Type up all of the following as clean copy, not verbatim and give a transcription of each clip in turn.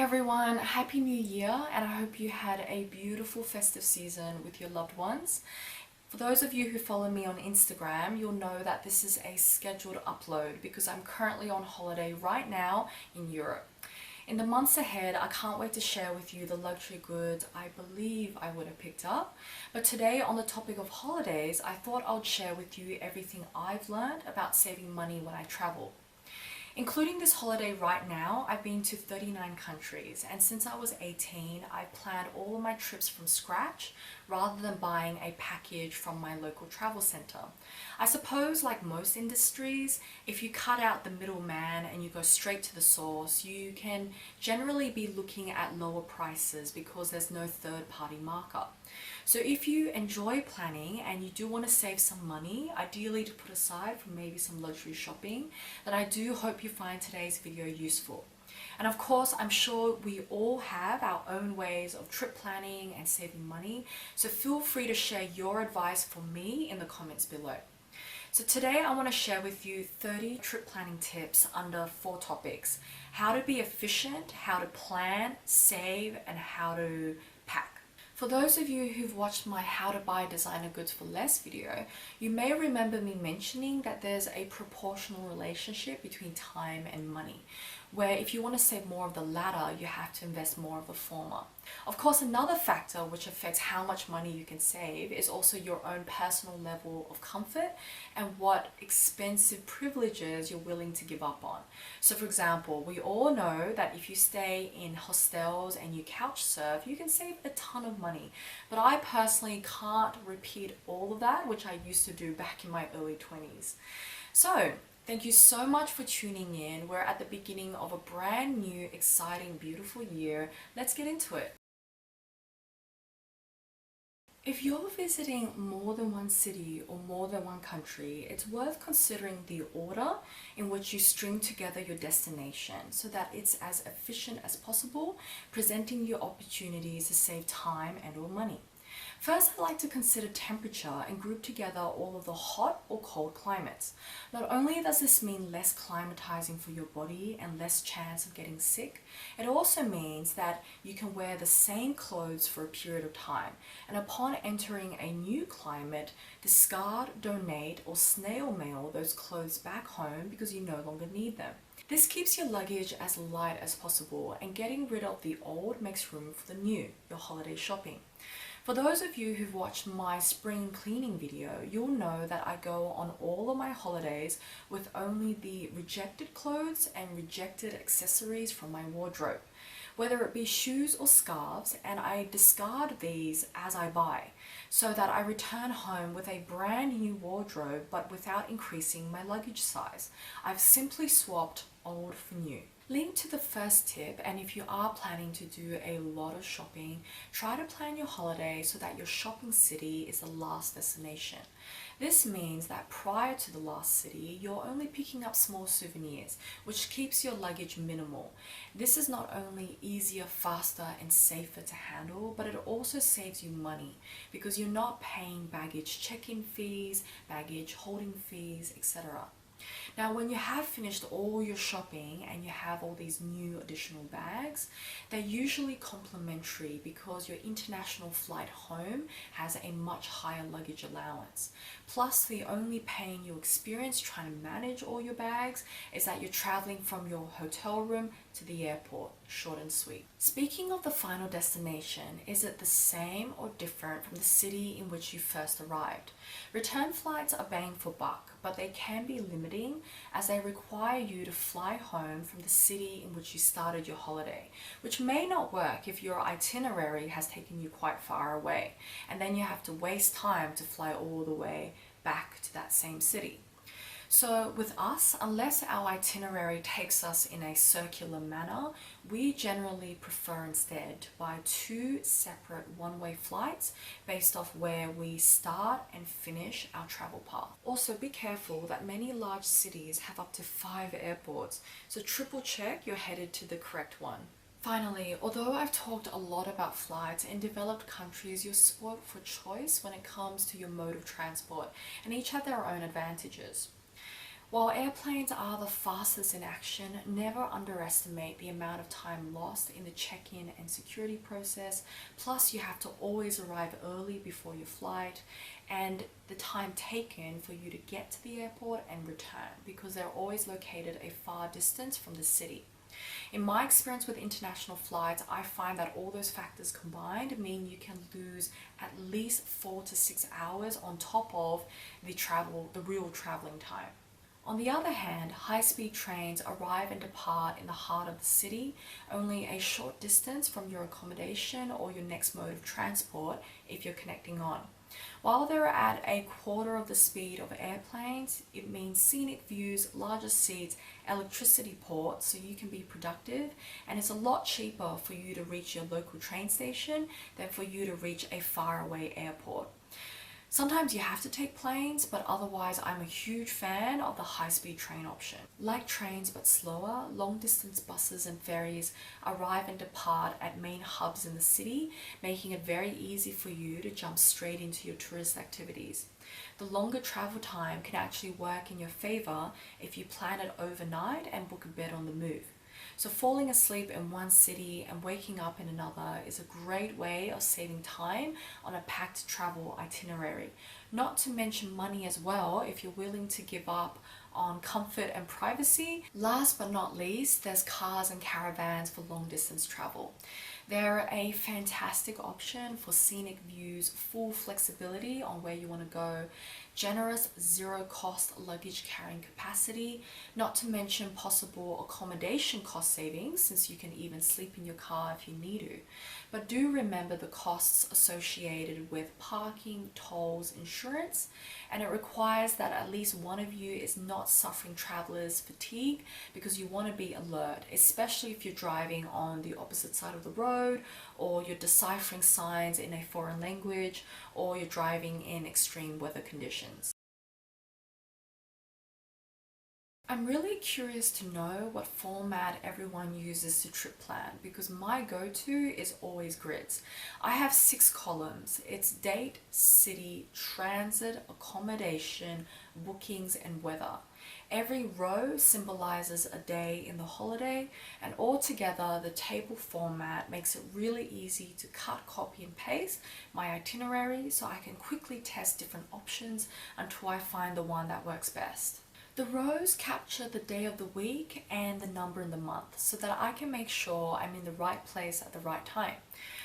everyone, Happy New Year, and I hope you had a beautiful festive season with your loved ones. For those of you who follow me on Instagram, you'll know that this is a scheduled upload because I'm currently on holiday right now in Europe. In the months ahead, I can't wait to share with you the luxury goods I believe I would have picked up. But today, on the topic of holidays, I thought I'd share with you everything I've learned about saving money when I travel. Including this holiday right now, I've been to 39 countries, and since I was 18, I've planned all of my trips from scratch rather than buying a package from my local travel center. I suppose, like most industries, if you cut out the middleman and you go straight to the source, you can generally be looking at lower prices because there's no third-party markup. So if you enjoy planning and you do want to save some money, ideally to put aside for maybe some luxury shopping, then I do hope you find today's video useful. And of course, I'm sure we all have our own ways of trip planning and saving money, so feel free to share your advice for me in the comments below. So today I want to share with you 30 trip planning tips under 4 topics: how to be efficient, how to plan, save, and how to pack. For those of you who've watched my How to Buy Designer Goods for Less video, you may remember me mentioning that there's a proportional relationship between time and money, where if you want to save more of the latter, you have to invest more of the former. Of course, another factor which affects how much money you can save is also your own personal level of comfort and what expensive privileges you're willing to give up on. So for example, we all know that if you stay in hostels and you couch surf, you can save a ton of money. But I personally can't repeat all of that, which I used to do back in my early 20s. So thank you so much for tuning in. We're at the beginning of a brand new, exciting, beautiful year. Let's get into it. If you're visiting more than one city or more than one country, it's worth considering the order in which you string together your destination so that it's as efficient as possible, presenting you opportunities to save time and/or money. First, I like to consider temperature and group together all of the hot or cold climates. Not only does this mean less climatizing for your body and less chance of getting sick, it also means that you can wear the same clothes for a period of time, and upon entering a new climate, discard, donate, or snail mail those clothes back home because you no longer need them. This keeps your luggage as light as possible, and getting rid of the old makes room for the new, your holiday shopping. For those of you who've watched my spring cleaning video, you'll know that I go on all of my holidays with only the rejected clothes and rejected accessories from my wardrobe, whether it be shoes or scarves, and I discard these as I buy, so that I return home with a brand new wardrobe but without increasing my luggage size. I've simply swapped old for new. Link to the first tip, and if you are planning to do a lot of shopping, try to plan your holiday so that your shopping city is the last destination. This means that prior to the last city, you're only picking up small souvenirs, which keeps your luggage minimal. This is not only easier, faster, and safer to handle, but it also saves you money because you're not paying baggage check-in fees, baggage holding fees, etc. Now, when you have finished all your shopping and you have all these new additional bags, they're usually complimentary because your international flight home has a much higher luggage allowance. Plus, the only pain you experience trying to manage all your bags is that you're traveling from your hotel room to the airport. Short and sweet. Speaking of the final destination, is it the same or different from the city in which you first arrived? Return flights are bang for buck, but they can be limiting as they require you to fly home from the city in which you started your holiday, which may not work if your itinerary has taken you quite far away, and then you have to waste time to fly all the way back to that same city. So with us, unless our itinerary takes us in a circular manner, we generally prefer instead to buy 2 separate one-way flights based off where we start and finish our travel path. Also, be careful that many large cities have up to 5 airports, so triple check you're headed to the correct one. Finally, although I've talked a lot about flights, in developed countries you're spoiled for choice when it comes to your mode of transport, and each have their own advantages. While airplanes are the fastest in action, never underestimate the amount of time lost in the check-in and security process. Plus, you have to always arrive early before your flight, and the time taken for you to get to the airport and return, because they're always located a far distance from the city. In my experience with international flights, I find that all those factors combined mean you can lose at least 4 to 6 hours on top of the real traveling time. On the other hand, high-speed trains arrive and depart in the heart of the city, only a short distance from your accommodation or your next mode of transport if you're connecting on. While they're at a quarter of the speed of airplanes, it means scenic views, larger seats, electricity ports so you can be productive, and it's a lot cheaper for you to reach your local train station than for you to reach a faraway airport. Sometimes you have to take planes, but otherwise I'm a huge fan of the high-speed train option. Like trains but slower, long-distance buses and ferries arrive and depart at main hubs in the city, making it very easy for you to jump straight into your tourist activities. The longer travel time can actually work in your favor if you plan it overnight and book a bed on the move. So falling asleep in one city and waking up in another is a great way of saving time on a packed travel itinerary. Not to mention money as well if you're willing to give up on comfort and privacy. Last but not least, there's cars and caravans for long distance travel. They're a fantastic option for scenic views, full flexibility on where you want to go, generous zero-cost luggage carrying capacity, not to mention possible accommodation cost savings since you can even sleep in your car if you need to. But do remember the costs associated with parking, tolls, insurance, and it requires that at least one of you is not suffering traveler's fatigue because you want to be alert, especially if you're driving on the opposite side of the road, or you're deciphering signs in a foreign language, or you're driving in extreme weather conditions. I'm really curious to know what format everyone uses to trip plan because my go-to is always grids. I have 6 columns. It's date, city, transit, accommodation, bookings, and weather. Every row symbolizes a day in the holiday, and altogether the table format makes it really easy to cut, copy, and paste my itinerary so I can quickly test different options until I find the one that works best. The rows capture the day of the week and the number in the month so that I can make sure I'm in the right place at the right time.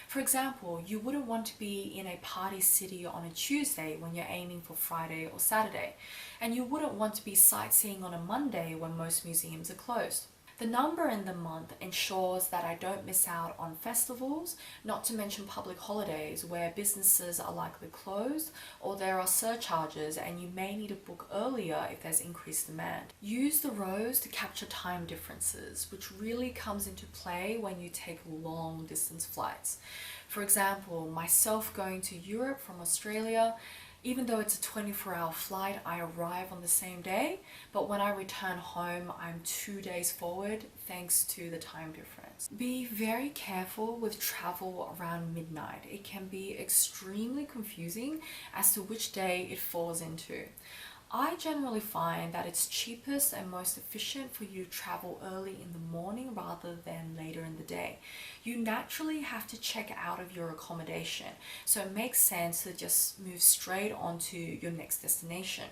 For example, you wouldn't want to be in a party city on a Tuesday when you're aiming for Friday or Saturday, and you wouldn't want to be sightseeing on a Monday when most museums are closed. The number in the month ensures that I don't miss out on festivals, not to mention public holidays where businesses are likely closed or there are surcharges and you may need to book earlier if there's increased demand. Use the rows to capture time differences, which really comes into play when you take long distance flights. For example, myself going to Europe from Australia, even though it's a 24-hour flight, I arrive on the same day, but when I return home, I'm 2 days forward thanks to the time difference. Be very careful with travel around midnight. It can be extremely confusing as to which day it falls into. I generally find that it's cheapest and most efficient for you to travel early in the morning rather than later in the day. You naturally have to check out of your accommodation, so it makes sense to just move straight on to your next destination.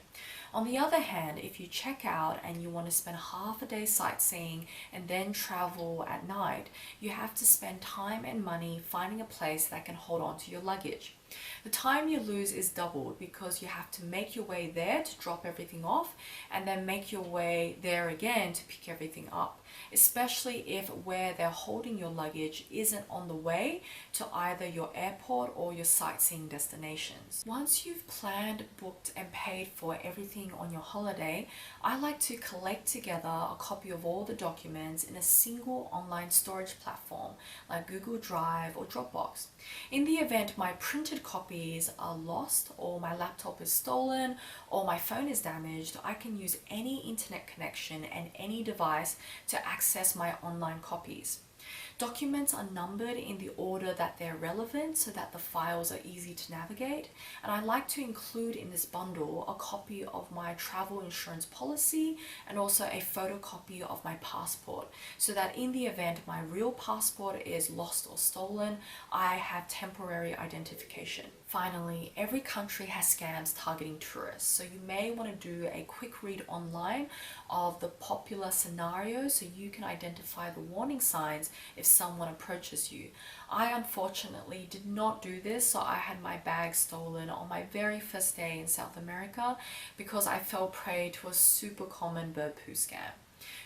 On the other hand, if you check out and you want to spend half a day sightseeing and then travel at night, you have to spend time and money finding a place that can hold on to your luggage. The time you lose is doubled because you have to make your way there to drop everything off and then make your way there again to pick everything up, especially if where they're holding your luggage isn't on the way to either your airport or your sightseeing destinations. Once you've planned, booked, and paid for everything on your holiday, I like to collect together a copy of all the documents in a single online storage platform like Google Drive or Dropbox. In the event my printed copies are lost or my laptop is stolen or my phone is damaged, I can use any internet connection and any device to access my online copies. Documents are numbered in the order that they're relevant so that the files are easy to navigate. And I like to include in this bundle a copy of my travel insurance policy and also a photocopy of my passport, so that in the event my real passport is lost or stolen, I have temporary identification. Finally, every country has scams targeting tourists, so you may want to do a quick read online of the popular scenarios so you can identify the warning signs if someone approaches you. I unfortunately did not do this, so I had my bag stolen on my very first day in South America because I fell prey to a super common bird poo scam.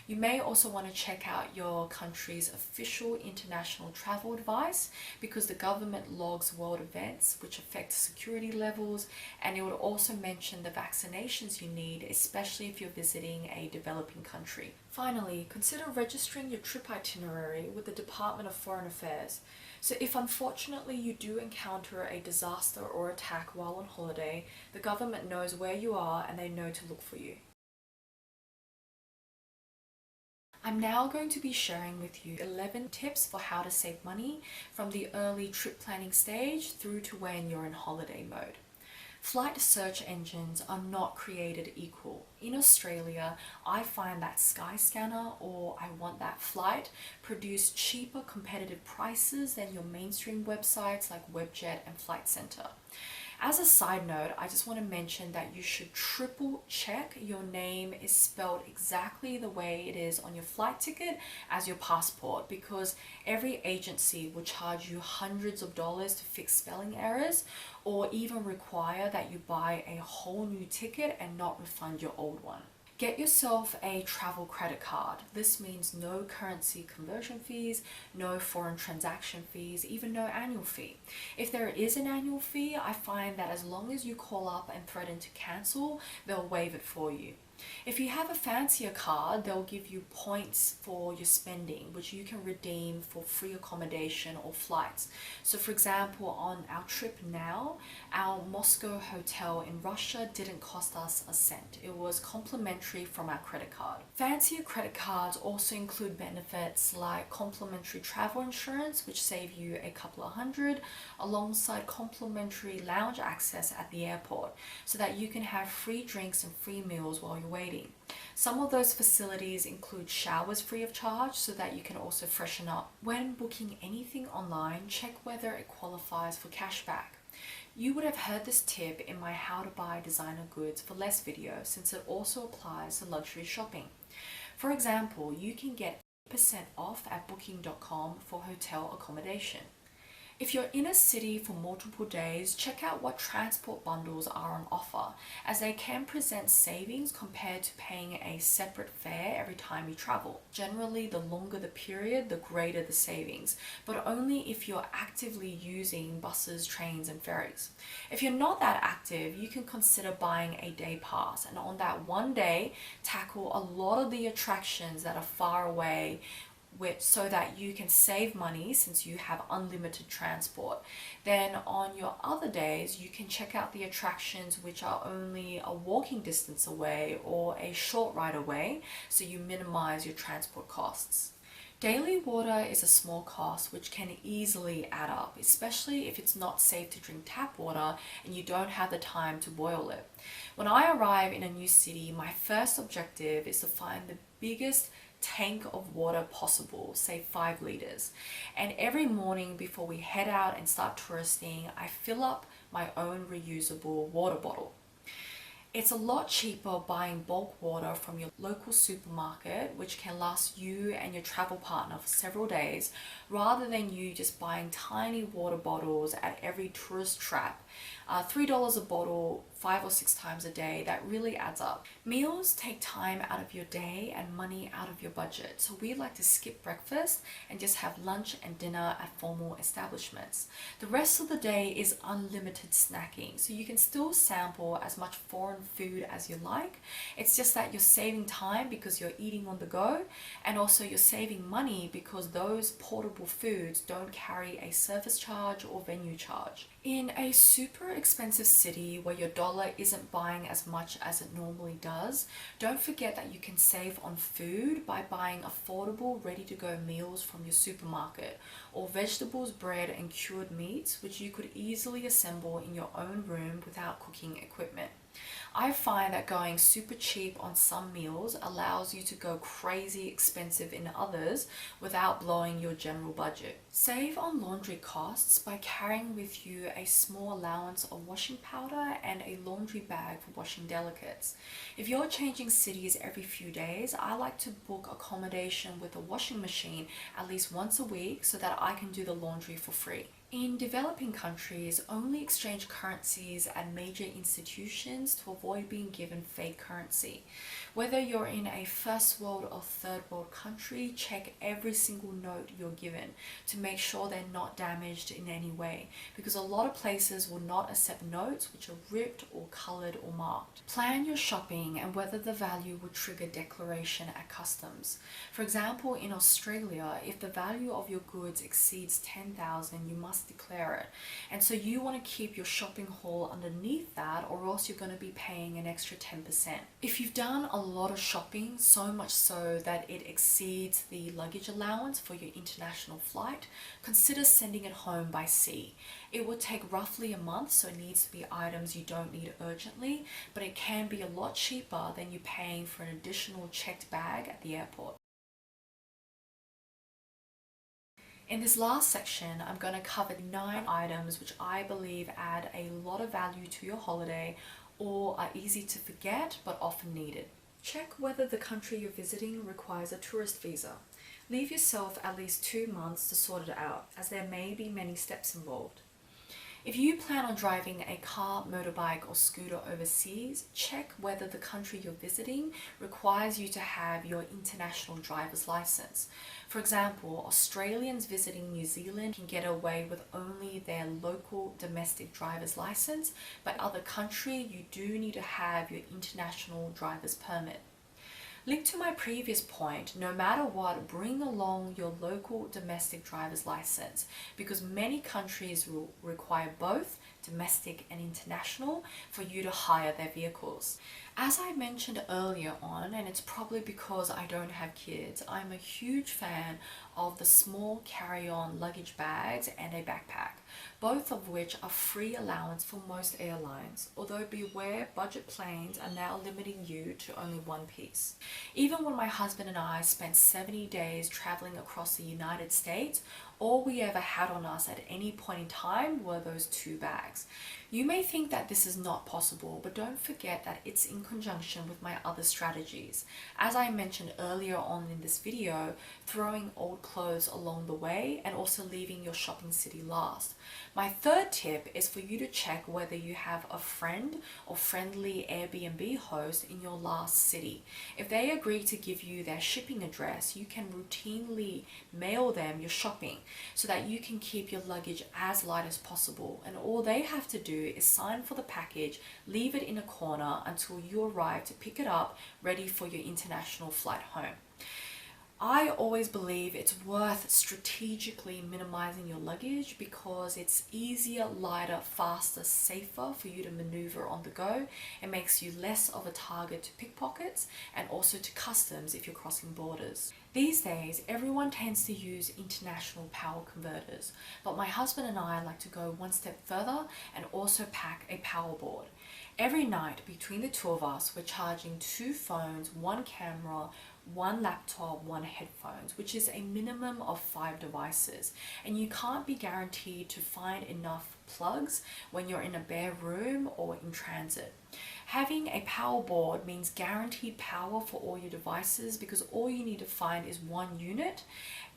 You may also want to check out your country's official international travel advice, because the government logs world events which affect security levels, and it would also mention the vaccinations you need, especially if you're visiting a developing country. Finally, consider registering your trip itinerary with the Department of Foreign Affairs. So if unfortunately you do encounter a disaster or attack while on holiday, the government knows where you are and they know to look for you. I'm now going to be sharing with you 11 tips for how to save money from the early trip planning stage through to when you're in holiday mode. Flight search engines are not created equal. In Australia, I find that Skyscanner or I Want That Flight produce cheaper competitive prices than your mainstream websites like Webjet and Flight Centre. As a side note, I just want to mention that you should triple check your name is spelled exactly the way it is on your flight ticket as your passport, because every agency will charge you hundreds of dollars to fix spelling errors, or even require that you buy a whole new ticket and not refund your old one. Get yourself a travel credit card. This means no currency conversion fees, no foreign transaction fees, even no annual fee. If there is an annual fee, I find that as long as you call up and threaten to cancel, they'll waive it for you. If you have a fancier card, they'll give you points for your spending, which you can redeem for free accommodation or flights. So for example, on our trip now, our Moscow hotel in Russia didn't cost us a cent. It was complimentary from our credit card. Fancier credit cards also include benefits like complimentary travel insurance, which save you a couple of hundred, alongside complimentary lounge access at the airport, so that you can have free drinks and free meals while you're waiting. Some of those facilities include showers free of charge so that you can also freshen up. When booking anything online, check whether it qualifies for cashback. You would have heard this tip in my How to Buy Designer Goods for Less video, since it also applies to luxury shopping. For example, you can get 8% off at booking.com for hotel accommodation. If you're in a city for multiple days, check out what transport bundles are on offer, as they can present savings compared to paying a separate fare every time you travel. Generally, the longer the period, the greater the savings, but only if you're actively using buses, trains, and ferries. If you're not that active, you can consider buying a day pass, and on that one day, tackle a lot of the attractions that are far away, so that you can save money since you have unlimited transport. Then on your other days, you can check out the attractions which are only a walking distance away or a short ride away, so you minimize your transport costs. Daily water is a small cost which can easily add up, especially if it's not safe to drink tap water and you don't have the time to boil it. When I arrive in a new city, my first objective is to find the biggest tank of water possible, say 5 liters. And every morning before we head out and start touristing, I fill up my own reusable water bottle. It's a lot cheaper buying bulk water from your local supermarket, which can last you and your travel partner for several days, rather than you just buying tiny water bottles at every tourist trap. $3 a bottle, 5 or 6 times a day, that really adds up. Meals take time out of your day and money out of your budget, so we like to skip breakfast and just have lunch and dinner at formal establishments. The rest of the day is unlimited snacking, so you can still sample as much foreign food as you like. It's just that you're saving time because you're eating on the go, and also you're saving money because those portable foods don't carry a service charge or venue charge. In a super expensive city where your dollar isn't buying as much as it normally does, don't forget that you can save on food by buying affordable, ready-to-go meals from your supermarket, or vegetables, bread, and cured meats, which you could easily assemble in your own room without cooking equipment. I find that going super cheap on some meals allows you to go crazy expensive in others without blowing your general budget. Save on laundry costs by carrying with you a small allowance of washing powder and a laundry bag for washing delicates. If you're changing cities every few days, I like to book accommodation with a washing machine at least once a week so that I can do the laundry for free. In developing countries, only exchange currencies at major institutions to avoid being given fake currency. Whether you're in a first world or third world country, check every single note you're given to make sure they're not damaged in any way, because a lot of places will not accept notes which are ripped or colored or marked. Plan your shopping and whether the value would trigger declaration at customs. For example, in Australia, if the value of your goods exceeds $10,000, you must declare it. And so you want to keep your shopping haul underneath that, or else you're going to be paying an extra 10%. If you've done a lot of shopping, so much so that it exceeds the luggage allowance for your international flight, consider sending it home by sea. It will take roughly a month, so it needs to be items you don't need urgently, but it can be a lot cheaper than you paying for an additional checked bag at the airport. In this last section, I'm going to cover 9 items which I believe add a lot of value to your holiday or are easy to forget but often needed. Check whether the country you're visiting requires a tourist visa. Leave yourself at least 2 months to sort it out, as there may be many steps involved. If you plan on driving a car, motorbike, or scooter overseas, check whether the country you're visiting requires you to have your international driver's license. For example, Australians visiting New Zealand can get away with only their local domestic driver's license, but other country you do need to have your international driver's permit. Linked to my previous point, no matter what, bring along your local domestic driver's license, because many countries will require both domestic and international for you to hire their vehicles. As I mentioned earlier on, and it's probably because I don't have kids, I'm a huge fan of the small carry-on luggage bags and a backpack, both of which are free allowance for most airlines, although beware, budget planes are now limiting you to only one piece. Even when my husband and I spent 70 days traveling across the United States, all we ever had on us at any point in time were those 2 bags. You may think that this is not possible, but don't forget that it's in conjunction with my other strategies. As I mentioned earlier on in this video, throwing old clothes along the way and also leaving your shopping city last. My third tip is for you to check whether you have a friend or friendly Airbnb host in your last city. If they agree to give you their shipping address, you can routinely mail them your shopping so that you can keep your luggage as light as possible, and all they have to do is sign for the package, leave it in a corner until you arrive to pick it up, ready for your international flight home. I always believe it's worth strategically minimizing your luggage because it's easier, lighter, faster, safer for you to maneuver on the go. It makes you less of a target to pickpockets and also to customs if you're crossing borders. These days, everyone tends to use international power converters, but my husband and I like to go one step further and also pack a power board. Every night between the 2 of us, we're charging 2 phones, 1 camera, 1 laptop, 1 headphones, which is a minimum of 5 devices. And you can't be guaranteed to find enough plugs when you're in a bare room or in transit. Having a power board means guaranteed power for all your devices because all you need to find is 1 unit,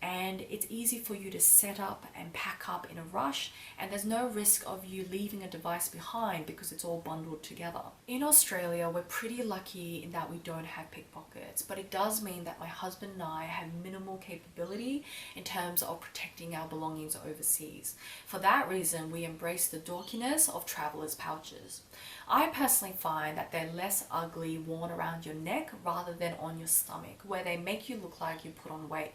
and it's easy for you to set up and pack up in a rush, and there's no risk of you leaving a device behind because it's all bundled together. In Australia, we're pretty lucky in that we don't have pickpockets, but it does mean that my husband and I have minimal capability in terms of protecting our belongings overseas. For that reason, we embrace the dorkiness of travelers' pouches. I personally personally find that they're less ugly worn around your neck rather than on your stomach, where they make you look like you put on weight.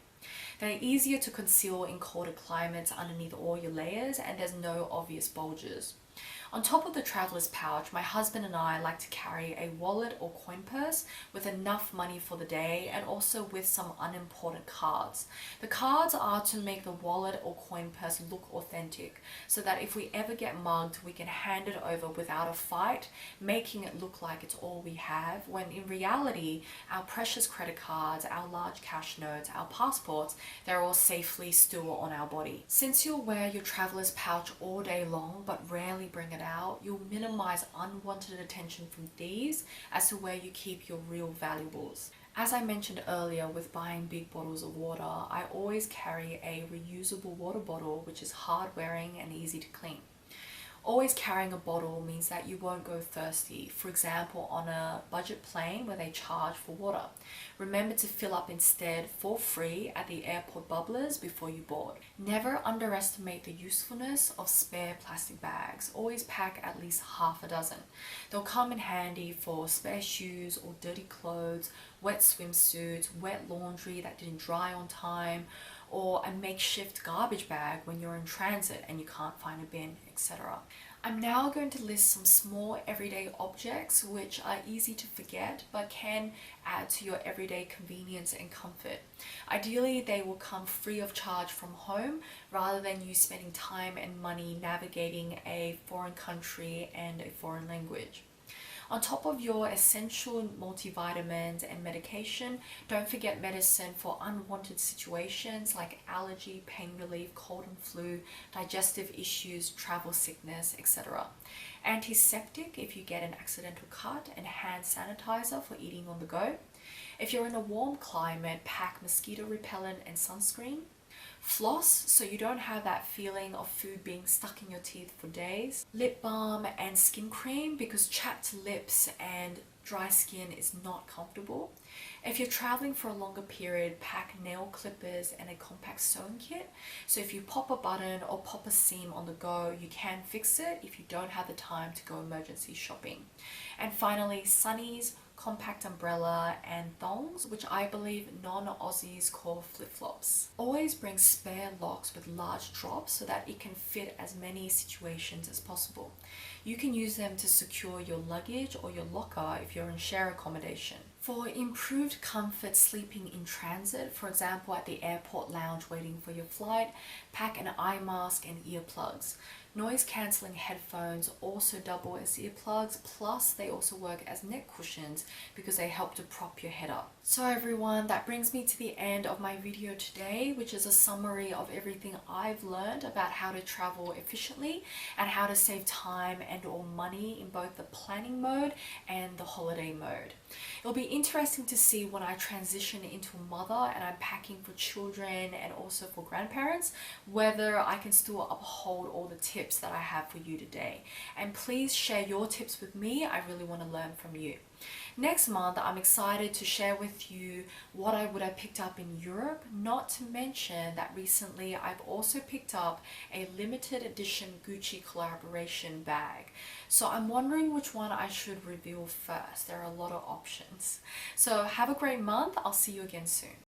They're easier to conceal in colder climates underneath all your layers, and there's no obvious bulges. On top of the traveler's pouch, my husband and I like to carry a wallet or coin purse with enough money for the day, and also with some unimportant cards. The cards are to make the wallet or coin purse look authentic, so that if we ever get mugged, we can hand it over without a fight, making it look like it's all we have, when in reality, our precious credit cards, our large cash notes, our passports, they're all safely still on our body. Since you'll wear your traveler's pouch all day long but rarely bring it out, you'll minimize unwanted attention from thieves as to where you keep your real valuables. As I mentioned earlier with buying big bottles of water, I always carry a reusable water bottle which is hard wearing and easy to clean. Always carrying a bottle means that you won't go thirsty. For example, on a budget plane where they charge for water, remember to fill up instead for free at the airport bubblers before you board. Never underestimate the usefulness of spare plastic bags. Always pack at least half a dozen. They'll come in handy for spare shoes or dirty clothes, wet swimsuits, wet laundry that didn't dry on time, or a makeshift garbage bag when you're in transit and you can't find a bin, etc. I'm now going to list some small everyday objects which are easy to forget but can add to your everyday convenience and comfort. Ideally, they will come free of charge from home rather than you spending time and money navigating a foreign country and a foreign language. On top of your essential multivitamins and medication, don't forget medicine for unwanted situations like allergy, pain relief, cold and flu, digestive issues, travel sickness, etc. Antiseptic if you get an accidental cut, and hand sanitizer for eating on the go. If you're in a warm climate, pack mosquito repellent and sunscreen. Floss so you don't have that feeling of food being stuck in your teeth for days. Lip balm and skin cream, because chapped lips and dry skin is not comfortable. If you're traveling for a longer period, pack nail clippers and a compact sewing kit. So if you pop a button or pop a seam on the go, you can fix it if you don't have the time to go emergency shopping. And finally, sunnies, compact umbrella and thongs, which I believe non-Aussies call flip-flops. Always bring spare locks with large drops so that it can fit as many situations as possible. You can use them to secure your luggage or your locker if you're in share accommodation. For improved comfort sleeping in transit, for example at the airport lounge waiting for your flight, pack an eye mask and earplugs. Noise cancelling headphones also double as earplugs, plus they also work as neck cushions because they help to prop your head up. So everyone, that brings me to the end of my video today, which is a summary of everything I've learned about how to travel efficiently and how to save time and or money in both the planning mode and the holiday mode. It'll be interesting to see when I transition into a mother and I'm packing for children and also for grandparents, whether I can still uphold all the tips that I have for you today. And please share your tips with me. I really want to learn from you. Next month, I'm excited to share with you what I would have picked up in Europe, not to mention that recently I've also picked up a limited edition Gucci collaboration bag. So I'm wondering which one I should reveal first. There are a lot of options. So have a great month. I'll see you again soon.